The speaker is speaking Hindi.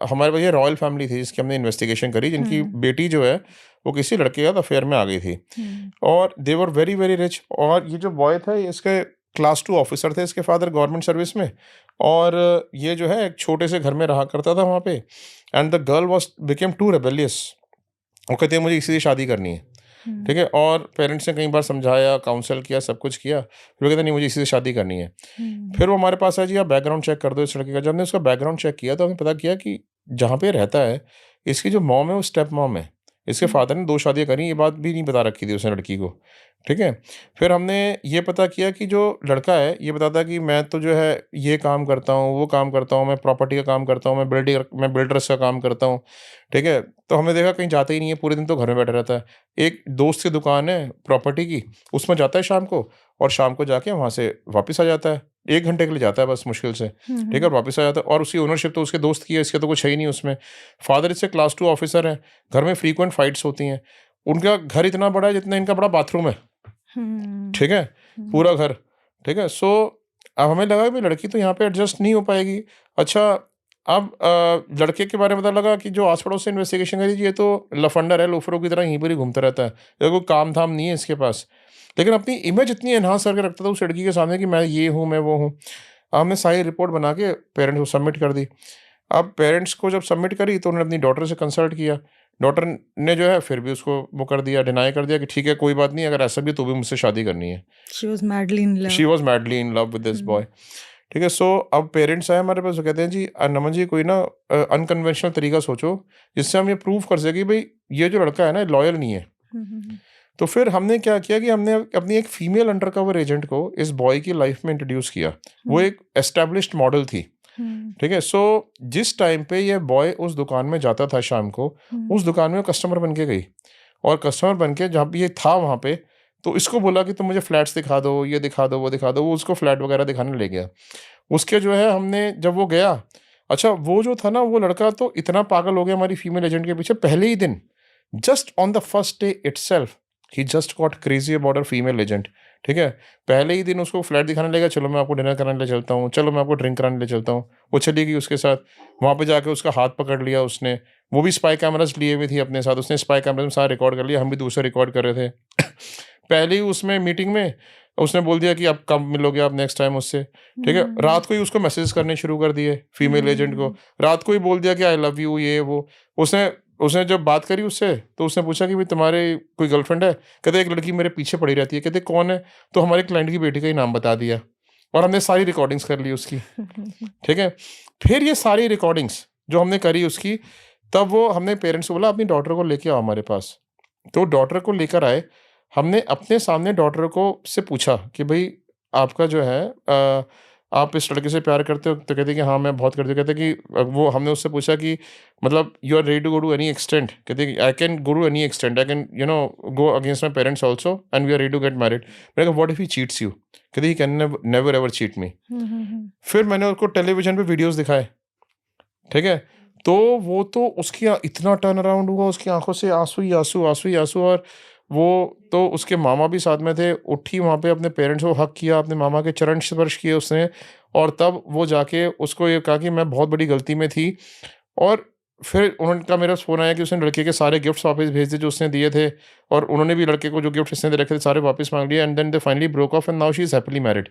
हमारे पास ये रॉयल फैमिली थी जिसकी हमने इन्वेस्टिगेशन करी, जिनकी बेटी जो है वो किसी लड़के का अफेयर में आ गई थी, और दे वर वेरी वेरी रिच। और ये जो बॉय था इसके क्लास 2 ऑफिसर थे, इसके फादर गवर्नमेंट सर्विस में, और ये जो है एक छोटे से घर में रहा करता था वहाँ पे। And the girl was became too rebellious. वो कहते हैं मुझे इसी से शादी करनी है, ठीक है। और पेरेंट्स ने कई बार समझाया, काउंसल किया, सब कुछ किया, फिर वो कहते नहीं मुझे इसी से शादी करनी है। फिर वो हमारे पास आया, जी आप बैकग्राउंड चेक कर दो इस लड़के का। जब हमने उसका बैकग्राउंड चेक किया तो हमें पता किया कि जहाँ पे रहता है इसकी जो मॉम है वो स्टेप मॉम है। इसके फादर ने 2 शादियाँ करी, ये बात भी नहीं बता रखी थी उसने लड़की को, ठीक है। फिर हमने ये पता किया कि जो लड़का है ये बताता है कि मैं तो जो है ये काम करता हूँ, वो काम करता हूँ, मैं प्रॉपर्टी का काम करता हूँ, मैं बिल्डर्स का काम करता हूँ, ठीक है। तो हमने देखा कहीं जाता ही नहीं है, पूरे दिन तो घर में बैठा रहता है। एक दोस्त की दुकान है प्रॉपर्टी की, उसमें जाता है शाम को, और शाम को जाके वहाँ से वापस आ जाता है। 1 घंटे के लिए जाता है बस मुश्किल से, ठीक है, और वापस आ जाता है। और उसकी ओनरशिप तो उसके दोस्त की है, इसके तो कुछ है ही नहीं उसमें। फादर इससे क्लास 2 ऑफिसर हैं, घर में फ्रीक्वेंट फाइट्स होती हैं। उनका घर इतना बड़ा है जितना इनका बड़ा बाथरूम है, ठीक है, पूरा घर, ठीक है। सो अब हमें लगा कि लड़की तो यहाँ पे एडजस्ट नहीं हो पाएगी। अच्छा, अब लड़के के बारे में पता लगा कि जो आस पड़ोस से इन्वेस्टिगेशन करी, ये तो लफंडर है, लोफरों की तरह यहीं पर ही घूमता रहता है, ये कोई काम धाम नहीं है इसके पास। लेकिन अपनी इमेज इतनी एनहांस करके रखता था उस लड़की के सामने कि मैं ये हूँ, मैं वो हूँ। हमने सारी रिपोर्ट बना के पेरेंट्स को सबमिट कर दी। अब पेरेंट्स को जब सबमिट करी तो उन्होंने अपनी डॉटर से कंसल्ट किया। डॉटर ने जो है फिर भी उसको वो कर दिया, डिनाई कर दिया कि ठीक है कोई बात नहीं, अगर ऐसा भी है तो भी मुझसे शादी करनी है। She was madly in love. She was madly in love with this boy, ठीक है। सो अब पेरेंट्स आए हमारे पास, वो कहते हैं जी नमन जी कोई ना अनकन्वेंशनल तरीका सोचो जिससे हम ये प्रूव कर सके भाई ये जो लड़का है ना लॉयल नहीं है। तो फिर हमने क्या किया कि हमने अपनी एक फीमेल अंडरकवर एजेंट को इस बॉय की लाइफ में इंट्रोड्यूस किया। वो एक एस्टेब्लिश्ड मॉडल थी, ठीक है। सो जिस टाइम पे ये बॉय उस दुकान में जाता था शाम को, उस दुकान में कस्टमर बन के गई, और कस्टमर बन के जहाँ पे ये था वहाँ पे, तो इसको बोला कि तुम मुझे फ्लैट्स दिखा दो, ये दिखा दो, वो दिखा दो। वो उसको फ्लैट वगैरह दिखाने ले गया। उसके जो है हमने जब वो गया, अच्छा वो जो था ना वो लड़का तो इतना पागल हो गया हमारी फीमेल एजेंट के पीछे, पहले ही दिन, just on the first day itself he just got crazy about a female agent, ठीक है। पहले ही दिन उसको फ्लैट दिखाने लेगा, चलो मैं आपको डिनर कराने ले चलता हूँ, चलो मैं आपको ड्रिंक कराने ले चलता हूँ। वो चली गई उसके साथ, वहाँ पे जाके उसका हाथ पकड़ लिया उसने। वो भी स्पाई कैमरास लिए हुए थी अपने साथ, उसने स्पाई कैमरा में सारा रिकॉर्ड कर लिया, हम भी दूसरे रिकॉर्ड कर रहे थे। पहले ही उसमें मीटिंग में उसने बोल दिया कि अब कब मिलोगे आप नेक्स्ट टाइम उससे, ठीक है। रात को ही उसको मैसेज करने शुरू कर दिए फीमेल एजेंट को, रात को ही बोल दिया कि आई लव यू, ये वो। उसने उसने जब बात करी उससे तो उसने पूछा कि भाई तुम्हारे कोई गर्लफ्रेंड है? कहते एक लड़की मेरे पीछे पड़ी रहती है। कहते कौन है? तो हमारे क्लाइंट की बेटी का ही नाम बता दिया, और हमने सारी रिकॉर्डिंग्स कर ली उसकी, ठीक है। फिर ये सारी रिकॉर्डिंग्स जो हमने करी उसकी, तब वो हमने पेरेंट्स को बोला अपनी डॉटर को लेके आओ हमारे पास। तो डॉटर को लेकर आए, हमने अपने सामने डॉटर को से पूछा कि भाई आपका जो है आप इस लड़के से प्यार करते हो? तो कहते कि हाँ मैं बहुत करती हूँ। कहते कि वो हमने उससे पूछा कि मतलब you are ready to go to any extent? कहते कि I can go to any extent, I can go against my parents also and we are ready to get married. मैंने कहा what if he cheats you? कहते he can never ever cheat me. फिर मैंने उसको टेलीविजन पे वीडियोस दिखाए, ठीक है। तो वो तो उसकी इतना टर्न अराउंड हुआ, उसकी आंखों से आंसू ही आंसू, आंसू ही आंसू। और वो तो उसके मामा भी साथ में थे, उठी वहाँ पे अपने पेरेंट्स को हक किया, अपने मामा के चरण स्पर्श किए उसने, और तब वो जाके उसको ये कहा कि मैं बहुत बड़ी गलती में थी। और फिर उन्होंने कहा, मेरा फ़ोन आया कि उसने लड़के के सारे गिफ्ट्स वापस भेज दिए जो उसने दिए थे, और उन्होंने भी लड़के को जो गिफ्ट इसने दे रखे थे सारे वापस मांग लिए, and then they finally broke off and now she is happily married.